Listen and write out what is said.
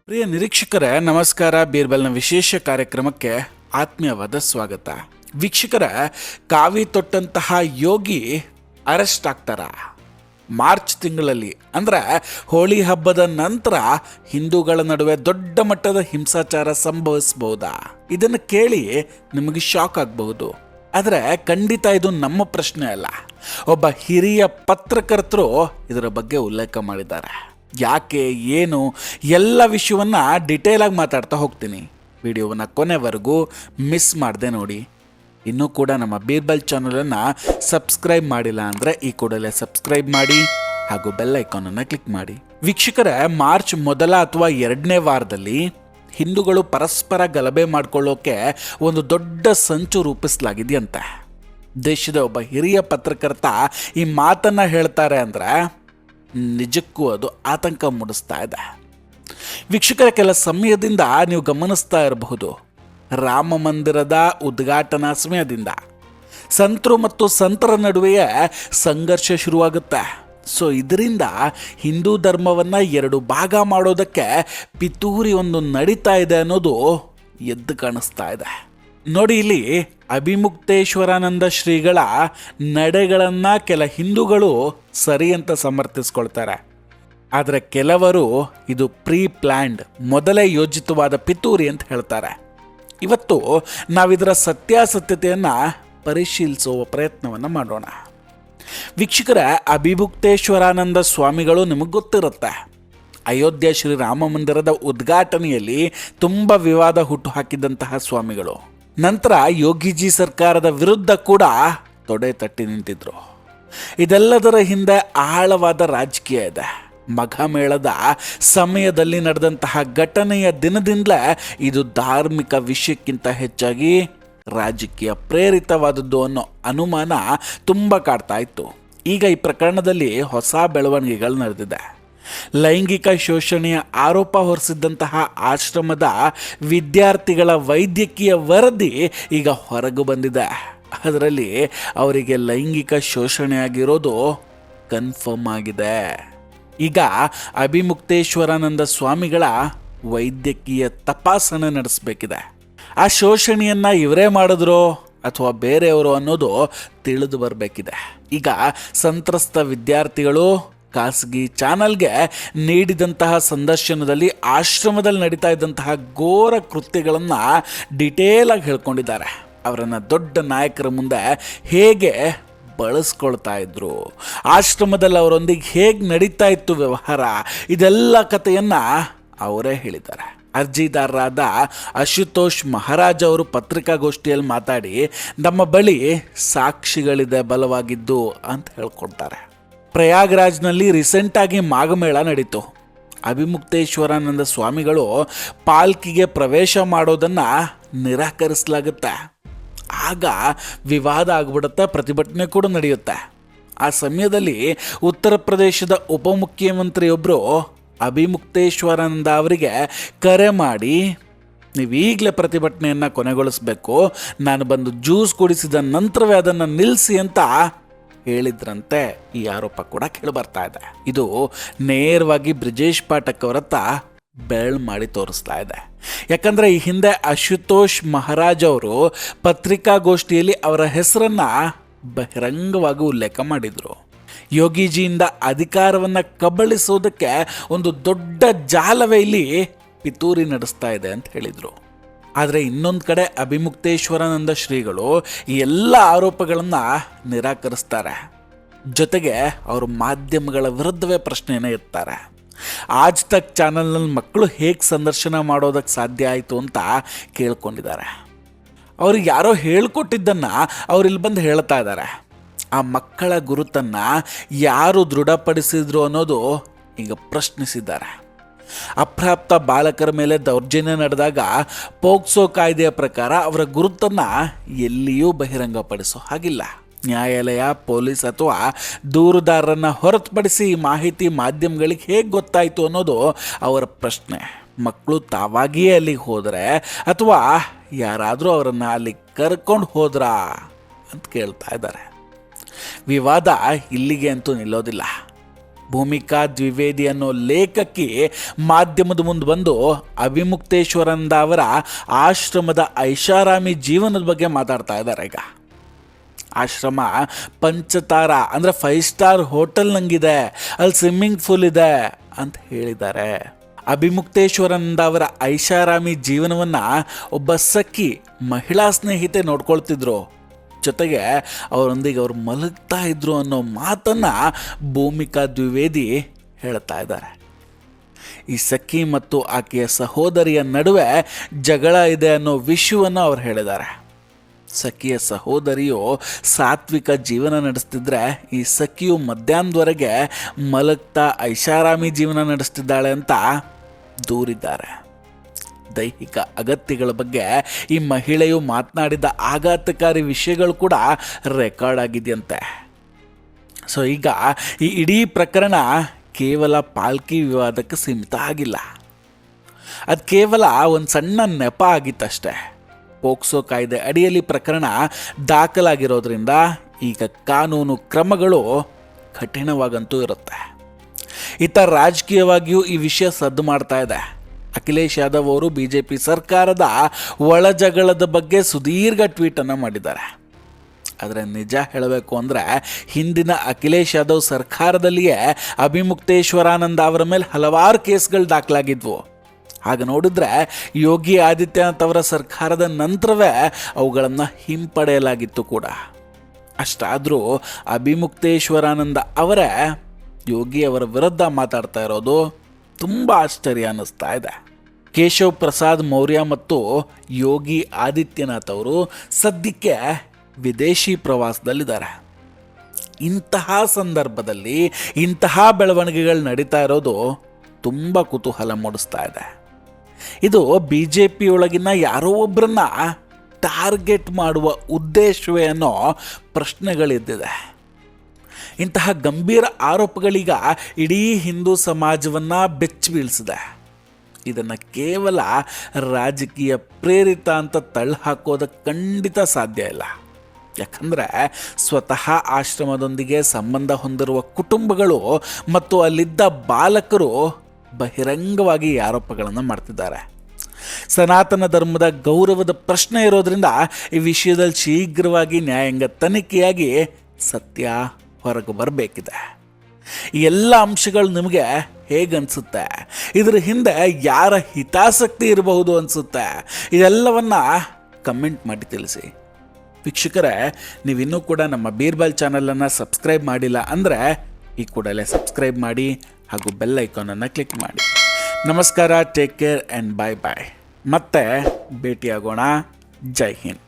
ಪ್ರಿಯ ನಿರೀಕ್ಷಕರೇ, ನಮಸ್ಕಾರ. ಬೀರ್ಬಲ್ನ ವಿಶೇಷ ಕಾರ್ಯಕ್ರಮಕ್ಕೆ ಆತ್ಮೀಯವಾದ ಸ್ವಾಗತ. ವೀಕ್ಷಕರೇ, ಕಾವಿ ತೊಟ್ಟಂತಹ ಯೋಗಿ ಅರೆಸ್ಟ್ ಆಗ್ತಾರ. ಮಾರ್ಚ್ ತಿಂಗಳಲ್ಲಿ ಅಂದರೆ ಹೋಳಿ ಹಬ್ಬದ ನಂತರ ಹಿಂದೂಗಳ ನಡುವೆ ದೊಡ್ಡ ಮಟ್ಟದ ಹಿಂಸಾಚಾರ ಸಂಭವಿಸಬಹುದಾ? ಇದನ್ನು ಕೇಳಿ ನಿಮಗೆ ಶಾಕ್ ಆಗಬಹುದು. ಆದರೆ ಖಂಡಿತ ಇದು ನಮ್ಮ ಪ್ರಶ್ನೆ ಅಲ್ಲ. ಒಬ್ಬ ಹಿರಿಯ ಪತ್ರಕರ್ತರು ಇದರ ಬಗ್ಗೆ ಉಲ್ಲೇಖ ಮಾಡಿದ್ದಾರೆ. ಯಾಕೆ, ಏನು, ಎಲ್ಲ ವಿಷಯವನ್ನು ಡಿಟೇಲಾಗಿ ಮಾತಾಡ್ತಾ ಹೋಗ್ತೀನಿ. ವಿಡಿಯೋವನ್ನು ಕೊನೆವರೆಗೂ ಮಿಸ್ ಮಾಡದೆ ನೋಡಿ. ಇನ್ನೂ ಕೂಡ ನಮ್ಮ ಬೀರ್ಬಲ್ ಚಾನಲನ್ನು ಸಬ್ಸ್ಕ್ರೈಬ್ ಮಾಡಿಲ್ಲ ಅಂದರೆ ಈ ಕೂಡಲೇ ಸಬ್ಸ್ಕ್ರೈಬ್ ಮಾಡಿ ಹಾಗೂ ಬೆಲ್ ಐಕಾನನ್ನು ಕ್ಲಿಕ್ ಮಾಡಿ. ವೀಕ್ಷಕರೇ, ಮಾರ್ಚ್ ಮೊದಲ ಅಥವಾ ಎರಡನೇ ವಾರದಲ್ಲಿ ಹಿಂದೂಗಳು ಪರಸ್ಪರ ಗಲಭೆ ಮಾಡಿಕೊಳ್ಳೋಕೆ ಒಂದು ದೊಡ್ಡ ಸಂಚು ರೂಪಿಸಲಾಗಿದೆಯಂತೆ. ದೇಶದ ಒಬ್ಬ ಹಿರಿಯ ಪತ್ರಕರ್ತ ಈ ಮಾತನ್ನು ಹೇಳ್ತಾರೆ ಅಂದರೆ ನಿಜಕ್ಕೂ ಅದು ಆತಂಕ ಮೂಡಿಸ್ತಾ ಇದೆ. ವೀಕ್ಷಕರ, ಕೆಲ ಸಮಯದಿಂದ ನೀವು ಗಮನಿಸ್ತಾ ಇರಬಹುದು, ರಾಮ ಮಂದಿರದ ಉದ್ಘಾಟನಾ ಸಮಯದಿಂದ ಸಂತರು ಮತ್ತು ಸಂತರ ನಡುವೆಯೇ ಸಂಘರ್ಷ ಶುರುವಾಗುತ್ತೆ. ಸೊ ಇದರಿಂದ ಹಿಂದೂ ಧರ್ಮವನ್ನು ಎರಡು ಭಾಗ ಮಾಡೋದಕ್ಕೆ ಪಿತೂರಿ ಒಂದು ನಡೀತಾ ಇದೆ ಅನ್ನೋದು ಎದ್ದು ಕಾಣಿಸ್ತಾ ಇದೆ. ನೋಡಿ, ಇಲ್ಲಿ ಅಭಿಮುಕ್ತೇಶ್ವರಾನಂದ ಶ್ರೀಗಳ ನಡೆಗಳನ್ನು ಕೆಲ ಹಿಂದೂಗಳು ಸರಿ ಅಂತ ಸಮರ್ಥಿಸ್ಕೊಳ್ತಾರೆ. ಆದರೆ ಕೆಲವರು ಇದು ಪ್ರೀ ಪ್ಲ್ಯಾಂಡ್, ಮೊದಲೇ ಯೋಜಿತವಾದ ಪಿತೂರಿ ಅಂತ ಹೇಳ್ತಾರೆ. ಇವತ್ತು ನಾವಿದರ ಸತ್ಯಾಸತ್ಯತೆಯನ್ನು ಪರಿಶೀಲಿಸುವ ಪ್ರಯತ್ನವನ್ನು ಮಾಡೋಣ. ವೀಕ್ಷಕರ, ಅಭಿಮುಕ್ತೇಶ್ವರಾನಂದ ಸ್ವಾಮಿಗಳು ನಿಮಗೆ ಗೊತ್ತಿರುತ್ತೆ. ಅಯೋಧ್ಯೆ ಶ್ರೀರಾಮ ಮಂದಿರದ ಉದ್ಘಾಟನೆಯಲ್ಲಿ ತುಂಬ ವಿವಾದ ಹುಟ್ಟು ಹಾಕಿದಂತಹ ಸ್ವಾಮಿಗಳು. ನಂತರ ಯೋಗಿಜಿ ಸರ್ಕಾರದ ವಿರುದ್ಧ ಕೂಡ ತೊಡೆ ತಟ್ಟಿ ನಿಂತಿದ್ರು. ಇದೆಲ್ಲದರ ಹಿಂದೆ ಆಳವಾದ ರಾಜಕೀಯ ಇದೆ. ಮಘಮೇಳದ ಸಮಯದಲ್ಲಿ ನಡೆದಂತಹ ಘಟನೆಯ ದಿನದಿಂದಲೇ ಇದು ಧಾರ್ಮಿಕ ವಿಷಯಕ್ಕಿಂತ ಹೆಚ್ಚಾಗಿ ರಾಜಕೀಯ ಪ್ರೇರಿತವಾದದ್ದು ಅನ್ನೋ ಅನುಮಾನ ತುಂಬ ಕಾಡ್ತಾ ಇತ್ತು. ಈಗ ಈ ಪ್ರಕರಣದಲ್ಲಿ ಹೊಸ ಬೆಳವಣಿಗೆಗಳು ನಡೆದಿದೆ. ಲೈಂಗಿಕ ಶೋಷಣೆಯ ಆರೋಪ ಹೊರಿಸಿದ್ದಂತಹ ಆಶ್ರಮದ ವಿದ್ಯಾರ್ಥಿಗಳ ವೈದ್ಯಕೀಯ ವರದಿ ಈಗ ಹೊರಗೆ ಬಂದಿದೆ. ಅದರಲ್ಲಿ ಅವರಿಗೆ ಲೈಂಗಿಕ ಶೋಷಣೆಯಾಗಿರೋದು ಕನ್ಫರ್ಮ್ ಆಗಿದೆ. ಈಗ ಅಭಿಮುಕ್ತೇಶ್ವರಾನಂದ ಸ್ವಾಮಿಗಳ ವೈದ್ಯಕೀಯ ತಪಾಸಣೆ ನಡೆಸಬೇಕಿದೆ. ಆ ಶೋಷಣೆಯನ್ನು ಇವರೇ ಮಾಡಿದ್ರು ಅಥವಾ ಬೇರೆಯವರು ಅನ್ನೋದು ತಿಳಿದು ಬರಬೇಕಿದೆ. ಈಗ ಸಂತ್ರಸ್ತ ವಿದ್ಯಾರ್ಥಿಗಳು ಖಾಸಗಿ ಚಾನಲ್ಗೆ ನೀಡಿದಂತಹ ಸಂದರ್ಶನದಲ್ಲಿ ಆಶ್ರಮದಲ್ಲಿ ನಡೀತಾ ಇದ್ದಂತಹ ಘೋರ ಕೃತ್ಯಗಳನ್ನು ಡಿಟೇಲಾಗಿ ಹೇಳ್ಕೊಂಡಿದ್ದಾರೆ. ಅವರನ್ನು ದೊಡ್ಡ ನಾಯಕರ ಮುಂದೆ ಹೇಗೆ ಬಳಸ್ಕೊಳ್ತಾ ಇದ್ರು, ಆಶ್ರಮದಲ್ಲಿ ಅವರೊಂದಿಗೆ ಹೇಗೆ ನಡೀತಾ ಇತ್ತು ವ್ಯವಹಾರ, ಇದೆಲ್ಲ ಕಥೆಯನ್ನು ಅವರೇ ಹೇಳಿದ್ದಾರೆ. ಅರ್ಜಿದಾರರಾದ ಅಶುತೋಷ್ ಮಹಾರಾಜ್ ಅವರು ಪತ್ರಿಕಾಗೋಷ್ಠಿಯಲ್ಲಿ ಮಾತಾಡಿ ನಮ್ಮ ಬಳಿ ಸಾಕ್ಷಿಗಳಿದೆ ಬಲವಾಗಿದ್ದು ಅಂತ ಹೇಳ್ಕೊಡ್ತಾರೆ. ಪ್ರಯಾಗ್ರಾಜ್ನಲ್ಲಿ ರೀಸೆಂಟಾಗಿ ಮಾಘಮೇಳ ನಡೀತು. ಅಭಿಮುಕ್ತೇಶ್ವರಾನಂದ ಸ್ವಾಮಿಗಳು ಪಾಲ್ಕಿಗೆ ಪ್ರವೇಶ ಮಾಡೋದನ್ನು ನಿರಾಕರಿಸಲಾಗುತ್ತೆ. ಆಗ ವಿವಾದ ಆಗ್ಬಿಡುತ್ತೆ, ಪ್ರತಿಭಟನೆ ಕೂಡ ನಡೆಯುತ್ತೆ. ಆ ಸಮಯದಲ್ಲಿ ಉತ್ತರ ಪ್ರದೇಶದ ಉಪಮುಖ್ಯಮಂತ್ರಿಯೊಬ್ಬರು ಅಭಿಮುಕ್ತೇಶ್ವರಾನಂದ ಅವರಿಗೆ ಕರೆ ಮಾಡಿ, ನೀವೀಗಲೇ ಪ್ರತಿಭಟನೆಯನ್ನು ಕೊನೆಗೊಳಿಸಬೇಕು, ನಾನು ಬಂದು ಜ್ಯೂಸ್ ಕುಡಿಸಿದ ನಂತರವೇ ಅದನ್ನು ನಿಲ್ಲಿಸಿ ಅಂತ ಹೇಳಿದ್ರಂತೆ. ಈ ಆರೋಪ ಕೂಡ ಕೇಳಿಬರ್ತಾ ಇದೆ. ಇದು ನೇರವಾಗಿ ಬ್ರಿಜೇಶ್ ಪಾಠಕ್ ಅವರತ್ತ ಬೆರಳು ಮಾಡಿ ತೋರಿಸ್ತಾ ಇದೆ. ಯಾಕಂದರೆ ಈ ಹಿಂದೆ ಅಶುತೋಷ್ ಮಹಾರಾಜ್ ಅವರು ಪತ್ರಿಕಾಗೋಷ್ಠಿಯಲ್ಲಿ ಅವರ ಹೆಸರನ್ನು ಬಹಿರಂಗವಾಗಿ ಉಲ್ಲೇಖ ಮಾಡಿದರು. ಯೋಗಿಜಿಯಿಂದ ಅಧಿಕಾರವನ್ನು ಕಬಳಿಸೋದಕ್ಕೆ ಒಂದು ದೊಡ್ಡ ಜಾಲವೇ ಇಲ್ಲಿ ಪಿತೂರಿ ನಡೆಸ್ತಾ ಇದೆ ಅಂತ ಹೇಳಿದರು. ಆದರೆ ಇನ್ನೊಂದು ಕಡೆ ಅಭಿಮುಕ್ತೇಶ್ವರಾನಂದ ಶ್ರೀಗಳು ಈ ಎಲ್ಲ ಆರೋಪಗಳನ್ನು ನಿರಾಕರಿಸ್ತಾರೆ. ಜೊತೆಗೆ ಅವರು ಮಾಧ್ಯಮಗಳ ವಿರುದ್ಧವೇ ಪ್ರಶ್ನೆಯನ್ನು ಎತ್ತಾರೆ. ಆಜ್ ತಕ್ ಚಾನಲ್ನಲ್ಲಿ ಮಕ್ಕಳು ಹೇಗೆ ಸಂದರ್ಶನ ಮಾಡೋದಕ್ಕೆ ಸಾಧ್ಯ ಆಯಿತು ಅಂತ ಕೇಳ್ಕೊಂಡಿದ್ದಾರೆ. ಅವ್ರಿಗೆ ಯಾರೋ ಹೇಳ್ಕೊಟ್ಟಿದ್ದನ್ನು ಅವ್ರಿಲ್ಲಿ ಬಂದು ಹೇಳ್ತಾ ಇದ್ದಾರೆ. ಆ ಮಕ್ಕಳ ಗುರುತನ್ನು ಯಾರು ದೃಢಪಡಿಸಿದ್ರು ಅನ್ನೋದು ಈಗ ಪ್ರಶ್ನಿಸಿದ್ದಾರೆ. ಅಪ್ರಾಪ್ತ ಬಾಲಕರ ಮೇಲೆ ದೌರ್ಜನ್ಯ ನಡೆದಾಗ ಪೋಕ್ಸೋ ಕಾಯ್ದೆಯ ಪ್ರಕಾರ ಅವರ ಗುರುತನ್ನು ಎಲ್ಲಿಯೂ ಬಹಿರಂಗಪಡಿಸೋ ಹಾಗಿಲ್ಲ. ನ್ಯಾಯಾಲಯ, ಪೊಲೀಸ್ ಅಥವಾ ದೂರುದಾರರನ್ನು ಹೊರತುಪಡಿಸಿ ಈ ಮಾಹಿತಿ ಮಾಧ್ಯಮಗಳಿಗೆ ಹೇಗೆ ಗೊತ್ತಾಯಿತು ಅನ್ನೋದು ಅವರ ಪ್ರಶ್ನೆ. ಮಕ್ಕಳು ತಾವಾಗಿಯೇ ಅಲ್ಲಿಗೆ ಹೋದರೆ ಅಥವಾ ಯಾರಾದರೂ ಅವರನ್ನು ಅಲ್ಲಿ ಕರ್ಕೊಂಡು ಹೋದ್ರಾ ಅಂತ ಕೇಳ್ತಾ ಇದ್ದಾರೆ. ವಿವಾದ ಇಲ್ಲಿಗೆ ಅಂತೂ ನಿಲ್ಲೋದಿಲ್ಲ. ಭೂಮಿಕಾ ದ್ವಿವೇದಿ ಅನ್ನೋ ಲೇಖಕಿ ಮಾಧ್ಯಮದ ಮುಂದೆ ಬಂದು ಅಭಿಮುಕ್ತೇಶ್ವರಾನಂದ ಅವರ ಆಶ್ರಮದ ಐಷಾರಾಮಿ ಜೀವನದ ಬಗ್ಗೆ ಮಾತಾಡ್ತಾ ಇದ್ದಾರೆ. ಈಗ ಆಶ್ರಮ ಪಂಚತಾರ ಅಂದರೆ 5 ಸ್ಟಾರ್ ಹೋಟೆಲ್ ನಂಗಿದೆ, ಅಲ್ಲಿ ಸ್ವಿಮ್ಮಿಂಗ್ ಪೂಲ್ ಇದೆ ಅಂತ ಹೇಳಿದ್ದಾರೆ. ಅಭಿಮುಕ್ತೇಶ್ವರಾನಂದ ಅವರ ಐಷಾರಾಮಿ ಜೀವನವನ್ನು ಒಬ್ಬ ಸಖಿ ಮಹಿಳಾ ಸ್ನೇಹಿತೆ ನೋಡ್ಕೊಳ್ತಿದ್ರು, ಜೊತೆಗೆ ಅವರೊಂದಿಗೆ ಅವರು ಮಲಗ್ತಾ ಇದ್ರು ಅನ್ನೋ ಮಾತನ್ನು ಭೂಮಿಕಾ ದ್ವಿವೇದಿ ಹೇಳ್ತಾ ಇದ್ದಾರೆ. ಈ ಸಖಿ ಮತ್ತು ಆಕೆಯ ಸಹೋದರಿಯ ನಡುವೆ ಜಗಳ ಇದೆ ಅನ್ನೋ ವಿಷಯವನ್ನು ಅವ್ರು ಹೇಳಿದ್ದಾರೆ. ಸಖಿಯ ಸಹೋದರಿಯು ಸಾತ್ವಿಕ ಜೀವನ ನಡೆಸ್ತಿದ್ರೆ ಈ ಸಖಿಯು ಮಧ್ಯಾಹ್ನದವರೆಗೆ ಮಲಗ್ತಾ ಐಷಾರಾಮಿ ಜೀವನ ನಡೆಸ್ತಿದ್ದಾಳೆ ಅಂತ ದೂರಿದ್ದಾರೆ. ದೈಹಿಕ ಅಗತ್ಯಗಳ ಬಗ್ಗೆ ಈ ಮಹಿಳೆಯು ಮಾತನಾಡಿದ ಆಘಾತಕಾರಿ ವಿಷಯಗಳು ಕೂಡ ರೆಕಾರ್ಡ್ ಆಗಿದೆಯಂತೆ. ಸೊ ಈಗ ಈ ಇಡೀ ಪ್ರಕರಣ ಕೇವಲ ಪಾಲ್ಕಿ ವಿವಾದಕ್ಕೆ ಸೀಮಿತ ಆಗಿಲ್ಲ, ಅದು ಕೇವಲ ಒಂದು ಸಣ್ಣ ನೆಪ ಆಗಿತ್ತಷ್ಟೇ. ಪೋಕ್ಸೋ ಕಾಯ್ದೆ ಅಡಿಯಲ್ಲಿ ಪ್ರಕರಣ ದಾಖಲಾಗಿರೋದ್ರಿಂದ ಈಗ ಕಾನೂನು ಕ್ರಮಗಳು ಕಠಿಣವಾಗಂತೂ ಇರುತ್ತೆ. ಇತ್ತ ರಾಜಕೀಯವಾಗಿಯೂ ಈ ವಿಷಯ ಸದ್ದು ಮಾಡ್ತಾ ಇದೆ. ಅಖಿಲೇಶ್ ಯಾದವ್ ಅವರು BJP ಸರ್ಕಾರದ ಒಳಜಗಳದ ಬಗ್ಗೆ ಸುದೀರ್ಘ ಟ್ವೀಟನ್ನು ಮಾಡಿದ್ದಾರೆ. ಆದರೆ ನಿಜ ಹೇಳಬೇಕು ಅಂದರೆ ಹಿಂದಿನ ಅಖಿಲೇಶ್ ಯಾದವ್ ಸರ್ಕಾರದಲ್ಲಿಯೇ ಅಭಿಮುಕ್ತೇಶ್ವರಾನಂದ ಅವರ ಮೇಲೆ ಹಲವಾರು ಕೇಸ್ಗಳು ದಾಖಲಾಗಿದ್ವು. ಹಾಗೆ ನೋಡಿದ್ರೆ ಯೋಗಿ ಆದಿತ್ಯನಾಥ್ ಅವರ ಸರ್ಕಾರದ ನಂತರವೇ ಅವುಗಳನ್ನು ಹಿಂಪಡೆಯಲಾಗಿತ್ತು ಕೂಡ. ಅಷ್ಟಾದರೂ ಅಭಿಮುಕ್ತೇಶ್ವರಾನಂದ ಅವರೇ ಯೋಗಿ ಅವರ ವಿರುದ್ಧ ಮಾತಾಡ್ತಾ ಇರೋದು ತುಂಬ ಆಶ್ಚರ್ಯ ಅನ್ನಿಸ್ತಾ ಇದೆ. ಕೇಶವ್ ಪ್ರಸಾದ್ ಮೌರ್ಯ ಮತ್ತು ಯೋಗಿ ಆದಿತ್ಯನಾಥ್ ಅವರು ಸದ್ಯಕ್ಕೆ ವಿದೇಶಿ ಪ್ರವಾಸದಲ್ಲಿದ್ದಾರೆ. ಇಂತಹ ಸಂದರ್ಭದಲ್ಲಿ ಇಂತಹ ಬೆಳವಣಿಗೆಗಳು ನಡೀತಾ ಇರೋದು ತುಂಬ ಕುತೂಹಲ ಮೂಡಿಸ್ತಾ ಇದೆ. ಇದು BJP ಒಳಗಿನ ಯಾರೋ ಒಬ್ಬರನ್ನ ಟಾರ್ಗೆಟ್ ಮಾಡುವ ಉದ್ದೇಶವೇ ಅನ್ನೋ ಪ್ರಶ್ನೆಗಳಿದ್ದಿದೆ. ಇಂತಹ ಗಂಭೀರ ಆರೋಪಗಳೀಗ ಇಡೀ ಹಿಂದೂ ಸಮಾಜವನ್ನು ಬೆಚ್ಚಿ ಬೀಳಿಸಿದೆ. ಇದನ್ನು ಕೇವಲ ರಾಜಕೀಯ ಪ್ರೇರಿತ ಅಂತ ತಳ್ಳಿಹಾಕೋದಕ್ಕೆ ಖಂಡಿತ ಸಾಧ್ಯ ಇಲ್ಲ. ಯಾಕಂದರೆ ಸ್ವತಃ ಆಶ್ರಮದೊಂದಿಗೆ ಸಂಬಂಧ ಹೊಂದಿರುವ ಕುಟುಂಬಗಳು ಮತ್ತು ಅಲ್ಲಿದ್ದ ಬಾಲಕರು ಬಹಿರಂಗವಾಗಿ ಈ ಆರೋಪಗಳನ್ನು ಮಾಡ್ತಿದ್ದಾರೆ. ಸನಾತನ ಧರ್ಮದ ಗೌರವದ ಪ್ರಶ್ನೆ ಇರೋದ್ರಿಂದ ಈ ವಿಷಯದಲ್ಲಿ ಶೀಘ್ರವಾಗಿ ನ್ಯಾಯಾಂಗ ತನಿಖೆಯಾಗಿ ಸತ್ಯ ಹೊರಗೆ ಬರಬೇಕಿದೆ. ಈ ಎಲ್ಲ ಅಂಶಗಳು ನಿಮಗೆ ಹೇಗನ್ಸುತ್ತೆ? ಇದರ ಹಿಂದೆ ಯಾರ ಹಿತಾಸಕ್ತಿ ಇರಬಹುದು ಅನಿಸುತ್ತೆ? ಇದೆಲ್ಲವನ್ನು ಕಮೆಂಟ್ ಮಾಡಿ ತಿಳಿಸಿ. ವೀಕ್ಷಕರೇ, ನೀವಿನ್ನೂ ಕೂಡ ನಮ್ಮ ಬೀರ್ಬಲ್ ಚಾನಲನ್ನು ಸಬ್ಸ್ಕ್ರೈಬ್ ಮಾಡಿಲ್ಲ ಅಂದರೆ ಈ ಕೂಡಲೇ ಸಬ್ಸ್ಕ್ರೈಬ್ ಮಾಡಿ ಹಾಗೂ ಬೆಲ್ ಐಕಾನನ್ನು ಕ್ಲಿಕ್ ಮಾಡಿ. ನಮಸ್ಕಾರ, ಟೇಕ್ ಕೇರ್ ಆ್ಯಂಡ್ ಬಾಯ್ ಬಾಯ್. ಮತ್ತೆ ಭೇಟಿಯಾಗೋಣ. ಜೈ ಹಿಂದ್.